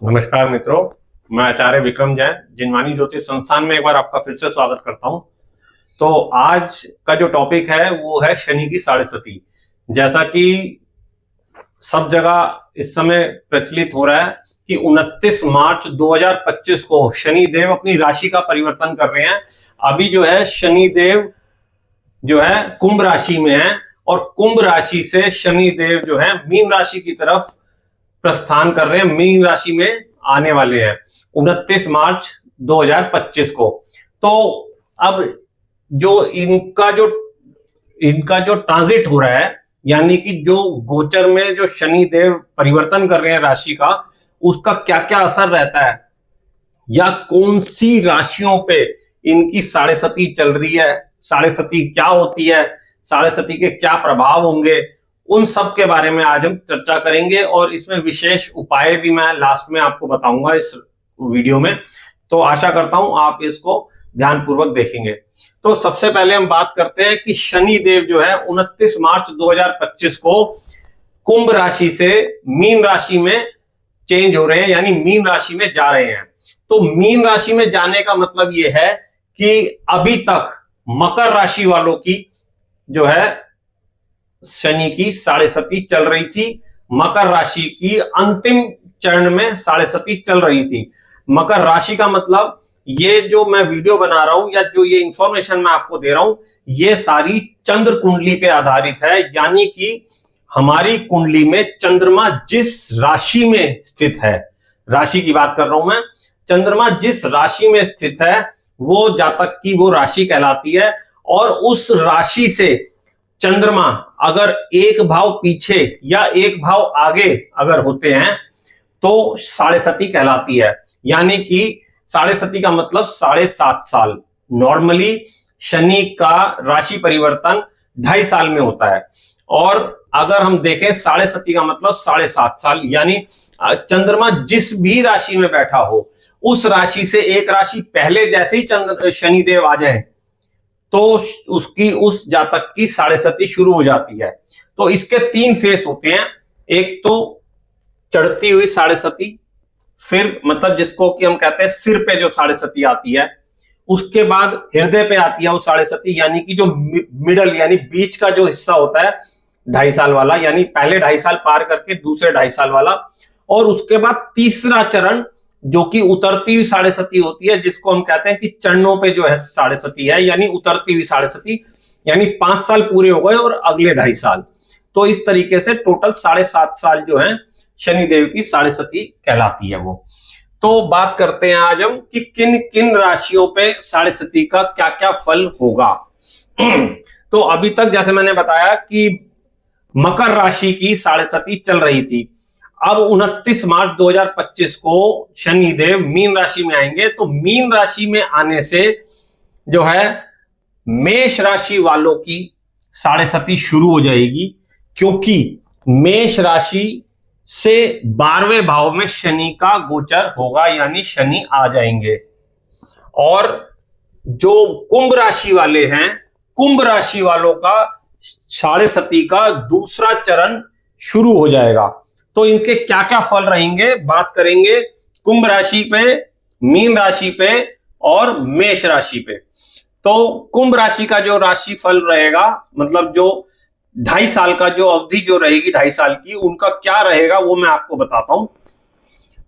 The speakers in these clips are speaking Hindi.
नमस्कार मित्रों, मैं आचार्य विक्रम जैन जिनवानी ज्योतिष संस्थान में एक बार आपका फिर से स्वागत करता हूं। तो आज का जो टॉपिक है वो है शनि की साढ़े सती। जैसा कि सब जगह इस समय प्रचलित हो रहा है कि 29 मार्च 2025 को शनि देव अपनी राशि का परिवर्तन कर रहे हैं। अभी जो है शनि देव जो है कुंभ राशि में है और कुंभ राशि से शनि देव जो है मीन राशि की तरफ प्रस्थान कर रहे हैं, मीन राशि में आने वाले हैं 29 मार्च 2025 को। तो अब जो इनका जो ट्रांजिट हो रहा है, यानी कि जो गोचर में जो शनि देव परिवर्तन कर रहे हैं राशि का, उसका क्या क्या असर रहता है या कौन सी राशियों पे इनकी साढ़े सती चल रही है, साढ़े सती क्या होती है, साढ़े सती के क्या प्रभाव होंगे, उन सब के बारे में आज हम चर्चा करेंगे। और इसमें विशेष उपाय भी मैं लास्ट में आपको बताऊंगा इस वीडियो में। तो आशा करता हूं आप इसको ध्यानपूर्वक देखेंगे। तो सबसे पहले हम बात करते हैं कि शनि देव जो है 29 मार्च 2025 को कुंभ राशि से मीन राशि में चेंज हो रहे हैं, यानी मीन राशि में जा रहे हैं। तो मीन राशि में जाने का मतलब यह है कि अभी तक मकर राशि वालों की जो है शनि की साढ़े सती चल रही थी। मकर राशि की अंतिम चरण में साढ़े सती चल रही थी। मकर राशि का मतलब ये जो मैं वीडियो बना रहा हूं या जो ये इंफॉर्मेशन मैं आपको दे रहा हूं, ये सारी चंद्र कुंडली पे आधारित है। यानी कि हमारी कुंडली में चंद्रमा जिस राशि में स्थित है, राशि की बात कर रहा हूं मैं, चंद्रमा जिस राशि में स्थित है वो जातक की वो राशि कहलाती है। और उस राशि से चंद्रमा अगर एक भाव पीछे या एक भाव आगे अगर होते हैं तो साढ़े सती कहलाती है। यानी कि साढ़े सती का मतलब 7.5 साल। नॉर्मली शनि का राशि परिवर्तन 2.5 साल में होता है, और अगर हम देखें साढ़े सती का मतलब 7.5 साल। यानी चंद्रमा जिस भी राशि में बैठा हो, उस राशि से एक राशि पहले जैसे ही शनिदेव आ जाए तो उसकी उस जातक की साढ़े सती शुरू हो जाती है। तो इसके 3 फेस होते हैं। एक तो चढ़ती हुई साढ़े सती, फिर मतलब जिसको कि हम कहते हैं सिर पे जो साढ़े सती आती है, उसके बाद हृदय पे आती है वो साढ़े सती, यानी कि जो मिडल यानी बीच का जो हिस्सा होता है 2.5 साल वाला, यानी पहले 2.5 साल पार करके दूसरे 2.5 साल वाला। और उसके बाद तीसरा चरण जो कि उतरती हुई साढ़े सती होती है, जिसको हम कहते हैं कि चरणों पे जो है साढ़े सती है, यानी उतरती हुई साढ़े सती, यानी 5 साल पूरे हो गए और अगले 2.5 साल। तो इस तरीके से टोटल 7.5 साल जो है शनिदेव की साढ़े सती कहलाती है वो। तो बात करते हैं आज हम कि किन किन राशियों पे साढ़े सती का क्या क्या फल होगा। तो अभी तक जैसे मैंने बताया कि मकर राशि की साढ़े सती चल रही थी। अब 29 मार्च 2025 को शनिदेव मीन राशि में आएंगे। तो मीन राशि में आने से जो है मेष राशि वालों की साढ़े सती शुरू हो जाएगी, क्योंकि मेष राशि से 12वें भाव में शनि का गोचर होगा, यानी शनि आ जाएंगे। और जो कुंभ राशि वाले हैं, कुंभ राशि वालों का साढ़े सती का दूसरा चरण शुरू हो जाएगा। तो इनके क्या क्या फल रहेंगे बात करेंगे कुंभ राशि पे, मीन राशि पे और मेष राशि पे। तो कुंभ राशि का जो राशि फल रहेगा, मतलब जो 2.5 साल का जो अवधि जो रहेगी 2.5 साल की, उनका क्या रहेगा वो मैं आपको बताता हूं।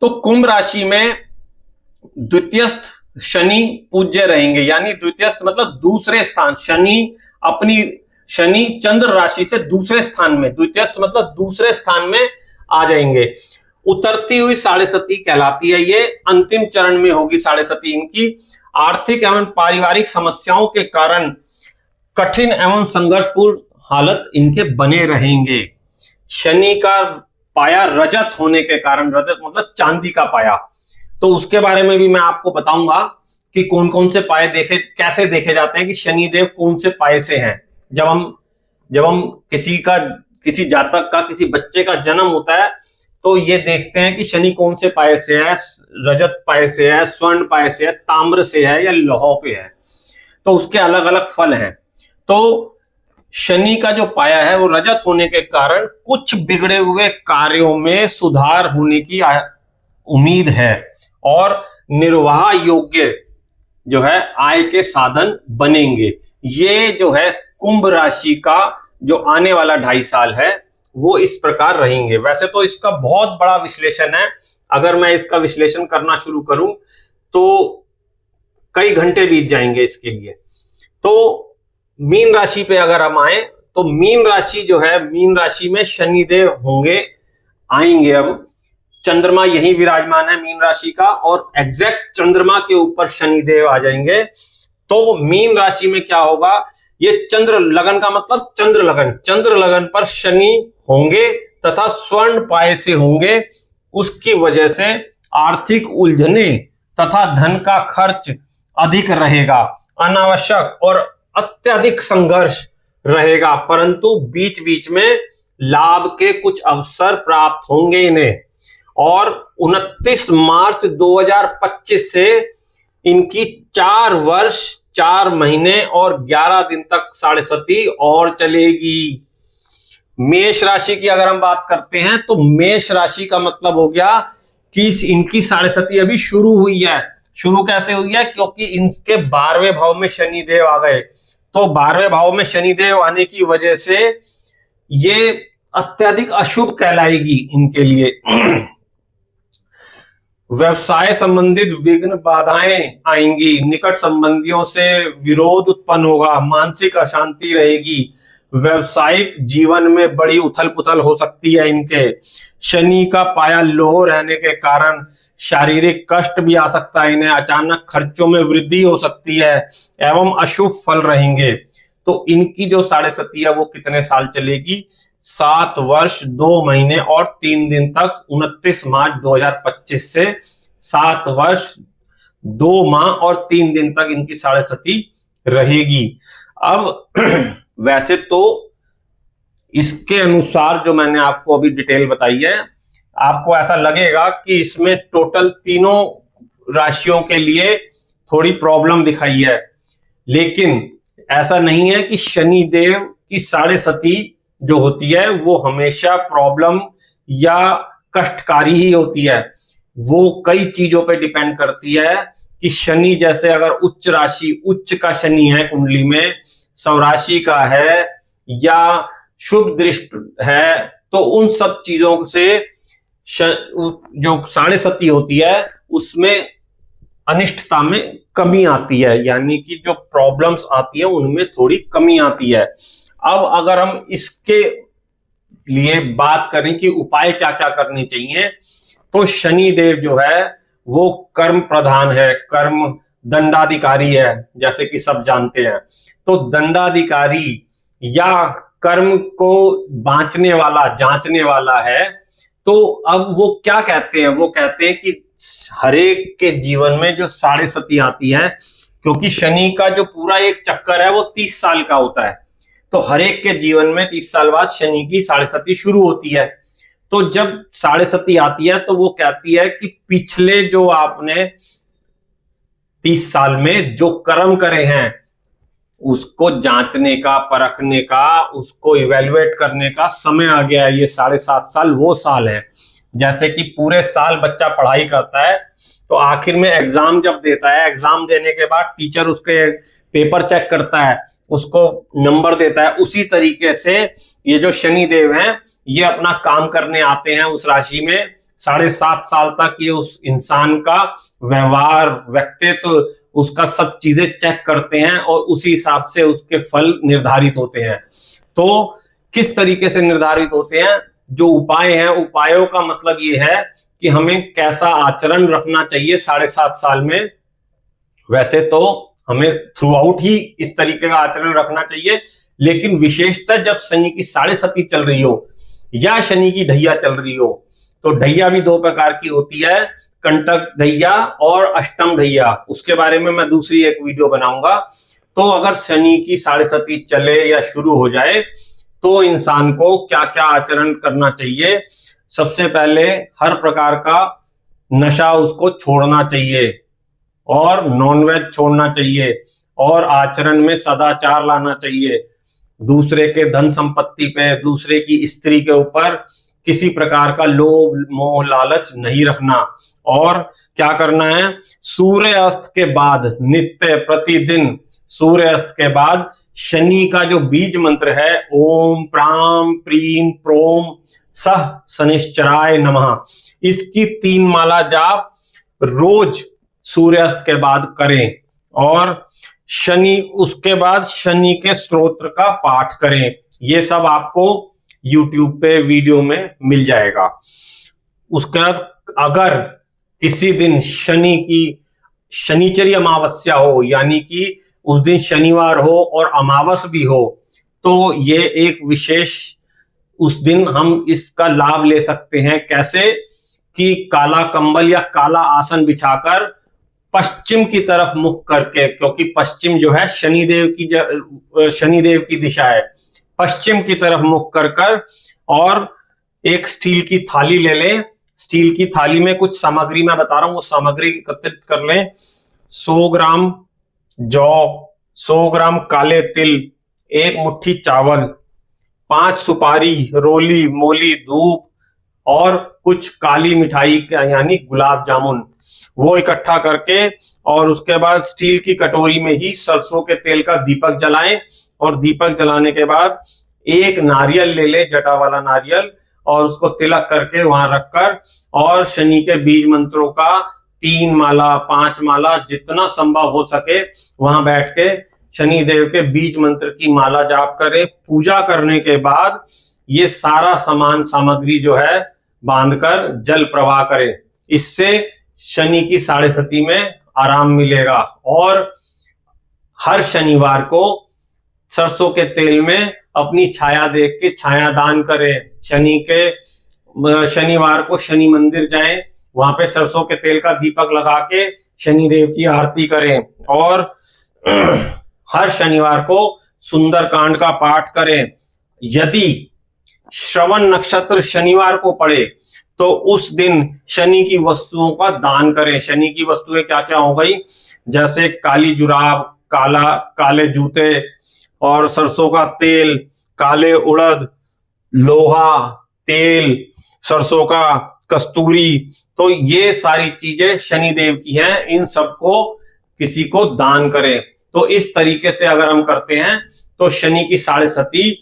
तो कुंभ राशि में द्वितीयस्थ शनि पूज्य रहेंगे, यानी द्वितीयस्थ मतलब दूसरे स्थान। शनि चंद्र राशि से दूसरे स्थान में, द्वितीयस्थ मतलब दूसरे स्थान में आ जाएंगे। उतरती हुई साढ़े सती कहलाती है ये, अंतिम चरण में होगी साढ़े सती इनकी। आर्थिक एवं पारिवारिक समस्याओं के कारण कठिन एवं संघर्षपूर्ण हालत इनके बने रहेंगे। शनि का पाया रजत होने के कारण, रजत मतलब चांदी का पाया, तो उसके बारे में भी मैं आपको बताऊंगा कि कौन कौन से पाए कैसे देखे जाते हैं कि शनिदेव कौन से पाए से हैं। जब हम किसी जातक का, किसी बच्चे का जन्म होता है तो ये देखते हैं कि शनि कौन से पाए से है, रजत पाए से है, स्वर्ण पाए से है, ताम्र से है या लौह पे है। तो उसके अलग अलग फल हैं। तो शनि का जो पाया है वो रजत होने के कारण कुछ बिगड़े हुए कार्यों में सुधार होने की उम्मीद है और निर्वाह योग्य जो है आय के साधन बनेंगे। ये जो है कुंभ राशि का जो आने वाला 2.5 साल है वो इस प्रकार रहेंगे। वैसे तो इसका बहुत बड़ा विश्लेषण है, अगर मैं इसका विश्लेषण करना शुरू करूं तो कई घंटे बीत जाएंगे इसके लिए। तो मीन राशि पे अगर हम आए तो मीन राशि जो है, मीन राशि में शनिदेव होंगे, आएंगे। अब चंद्रमा यही विराजमान है मीन राशि का और एग्जैक्ट चंद्रमा के ऊपर शनिदेव आ जाएंगे। तो मीन राशि में क्या होगा, ये चंद्र लगन का मतलब चंद्र लगन पर शनि होंगे तथा स्वर्ण पाए से होंगे। उसकी वजह से आर्थिक उलझने तथा धन का खर्च अधिक रहेगा, अनावश्यक और अत्यधिक संघर्ष रहेगा, परंतु बीच बीच में लाभ के कुछ अवसर प्राप्त होंगे इन्हें। और 29 मार्च 2025 से इनकी 4 वर्ष 4 महीने और 11 दिन तक साढ़े सती और चलेगी। मेष राशि की अगर हम बात करते हैं तो मेष राशि का मतलब हो गया कि इनकी साढ़े सती अभी शुरू हुई है। शुरू कैसे हुई है, क्योंकि इनके 12वें भाव में शनिदेव आ गए। तो 12वें भाव में शनिदेव आने की वजह से ये अत्यधिक अशुभ कहलाएगी इनके लिए। व्यवसाय संबंधित विघ्न बाधाएं आएंगी, निकट संबंधियों से विरोध उत्पन्न होगा, मानसिक अशांति रहेगी, व्यवसायिक जीवन में बड़ी उथल पुथल हो सकती है इनके। शनि का पाया लो रहने के कारण शारीरिक कष्ट भी आ सकता है इन्हें, अचानक खर्चों में वृद्धि हो सकती है एवं अशुभ फल रहेंगे। तो इनकी जो साढ़े सती है वो कितने साल चलेगी, 7 वर्ष 2 महीने और 3 दिन तक, 29 मार्च 2025 से 7 वर्ष 2 माह और 3 दिन तक इनकी साढ़े सती रहेगी। अब वैसे तो इसके अनुसार जो मैंने आपको अभी डिटेल बताई है, आपको ऐसा लगेगा कि इसमें टोटल तीनों राशियों के लिए थोड़ी प्रॉब्लम दिखाई है, लेकिन ऐसा नहीं है कि शनि देव की साढ़े सती जो होती है वो हमेशा प्रॉब्लम या कष्टकारी ही होती है। वो कई चीजों पे डिपेंड करती है कि शनि जैसे अगर उच्च राशि, उच्च का शनि है कुंडली में, स्वराशि का है या शुभ दृष्टि है, तो उन सब चीजों से जो साढ़े सती होती है उसमें अनिष्टता में कमी आती है, यानी कि जो प्रॉब्लम्स आती है उनमें थोड़ी कमी आती है। अब अगर हम इसके लिए बात करें कि उपाय क्या क्या करने चाहिए, तो शनि देव जो है वो कर्म प्रधान है, कर्म दंडाधिकारी है, जैसे कि सब जानते हैं। तो दंडाधिकारी या कर्म को बांचने वाला, जांचने वाला है। तो अब वो क्या कहते हैं, वो कहते हैं कि हरेक के जीवन में जो साढ़े सती आती है, क्योंकि शनि का जो पूरा एक चक्कर है वो 30 साल का होता है, तो हरेक के जीवन में 30 साल बाद शनि की साढ़े सती शुरू होती है। तो जब साढ़े सती आती है तो वो कहती है कि पिछले जो आपने 30 साल में जो कर्म करे हैं उसको जांचने का, परखने का, उसको इवेल्युएट करने का समय आ गया है। ये 7.5 साल वो साल है, जैसे कि पूरे साल बच्चा पढ़ाई करता है तो आखिर में एग्जाम जब देता है, एग्जाम देने के बाद टीचर उसके पेपर चेक करता है, उसको नंबर देता है, उसी तरीके से ये जो शनि देव हैं ये अपना काम करने आते हैं उस राशि में। 7.5 साल तक ये उस इंसान का व्यवहार, व्यक्तित्व, उसका सब चीजें चेक करते हैं और उसी हिसाब से उसके फल निर्धारित होते हैं। तो किस तरीके से निर्धारित होते हैं, जो उपाय हैं, उपायों का मतलब ये है कि हमें कैसा आचरण रखना चाहिए 7.5 साल में। वैसे तो हमें थ्रू आउट ही इस तरीके का आचरण रखना चाहिए, लेकिन विशेषतः जब शनि की साढ़े सती चल रही हो या शनि की ढैया चल रही हो, तो ढैया भी 2 प्रकार की होती है, कंटक ढैया और अष्टम ढैया। उसके बारे में मैं दूसरी एक वीडियो बनाऊंगा। तो अगर शनि की साढ़े सती चले या शुरू हो जाए तो इंसान को क्या क्या आचरण करना चाहिए। सबसे पहले हर प्रकार का नशा उसको छोड़ना चाहिए और नॉनवेज छोड़ना चाहिए और आचरण में सदाचार लाना चाहिए। दूसरे के धन संपत्ति पे, दूसरे की स्त्री के ऊपर किसी प्रकार का लोभ मोह लालच नहीं रखना। और क्या करना है, सूर्य अस्त के बाद नित्य प्रतिदिन सूर्य अस्त के बाद शनि का जो बीज मंत्र है, ओम प्राम प्रीम प्रोम सह शनिश्चराय नमः, इसकी 3 माला जाप रोज सूर्यास्त के बाद करें। और शनि, उसके बाद शनि के स्तोत्र का पाठ करें। ये सब आपको YouTube पे वीडियो में मिल जाएगा। उसके बाद अगर किसी दिन शनि की शनिचरी अमावस्या हो, यानी कि उस दिन शनिवार हो और अमावस भी हो, तो ये एक विशेष उस दिन हम इसका लाभ ले सकते हैं। कैसे कि काला कंबल या काला आसन बिछाकर पश्चिम की तरफ मुख करके, क्योंकि पश्चिम जो है शनिदेव की दिशा है, पश्चिम की तरफ मुख कर और एक स्टील की थाली ले लें। स्टील की थाली में कुछ सामग्री मैं बता रहा हूं, वो सामग्री एकत्रित कर लें। 100 ग्राम जौ, 100 ग्राम काले तिल, 1 मुट्ठी चावल, 5 सुपारी, रोली मोली धूप और कुछ काली मिठाई यानी गुलाब जामुन, वो इकट्ठा करके और उसके बाद स्टील की कटोरी में ही सरसों के तेल का दीपक जलाएं। और दीपक जलाने के बाद एक नारियल ले ले, जटा वाला नारियल, और उसको तिलक करके वहां रखकर और शनि के बीज मंत्रों का 3 माला 5 माला जितना संभव हो सके वहां बैठ के शनि देव के बीज मंत्र की माला जाप करें। पूजा करने के बाद ये सारा सामान सामग्री जो है बांधकर जल प्रवाह करें। इससे शनि की 7.5 में आराम मिलेगा। और हर शनिवार को सरसों के तेल में अपनी छाया देख के छाया दान करें। शनिवार को शनि मंदिर जाएं, वहां पे सरसों के तेल का दीपक लगा के शनि देव की आरती करें। और हर शनिवार को सुंदरकांड का पाठ करें। यदि श्रवण नक्षत्र शनिवार को पड़े तो उस दिन शनि की वस्तुओं का दान करें। शनि की वस्तुएं क्या क्या हो गई, जैसे काली जुराब, काले जूते और सरसों का तेल, काले उड़द, लोहा, तेल, सरसों का कस्तूरी, तो ये सारी चीजें शनि देव की हैं। इन सबको किसी को दान करें। तो इस तरीके से अगर हम करते हैं तो शनि की 7.5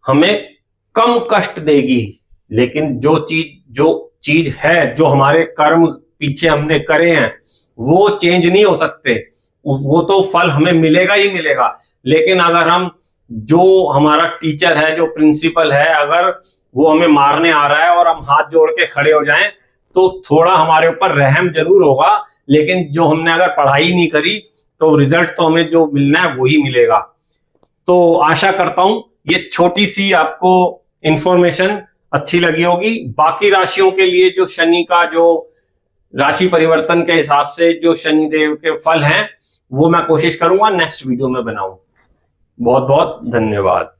हमें कम कष्ट देगी। लेकिन जो चीज है, जो हमारे कर्म पीछे हमने करे हैं, वो चेंज नहीं हो सकते, वो तो फल हमें मिलेगा ही मिलेगा। लेकिन अगर हम, जो हमारा टीचर है, जो प्रिंसिपल है, अगर वो हमें मारने आ रहा है और हम हाथ जोड़ के खड़े हो जाएं तो थोड़ा हमारे ऊपर रहम जरूर होगा। लेकिन जो हमने अगर पढ़ाई नहीं करी तो रिजल्ट तो हमें जो मिलना है वही मिलेगा। तो आशा करता हूं ये छोटी सी आपको इंफॉर्मेशन अच्छी लगी होगी। बाकी राशियों के लिए जो शनि का जो राशि परिवर्तन के हिसाब से जो शनि देव के फल हैं, वो मैं कोशिश करूंगा नेक्स्ट वीडियो में बनाऊं। बहुत बहुत धन्यवाद।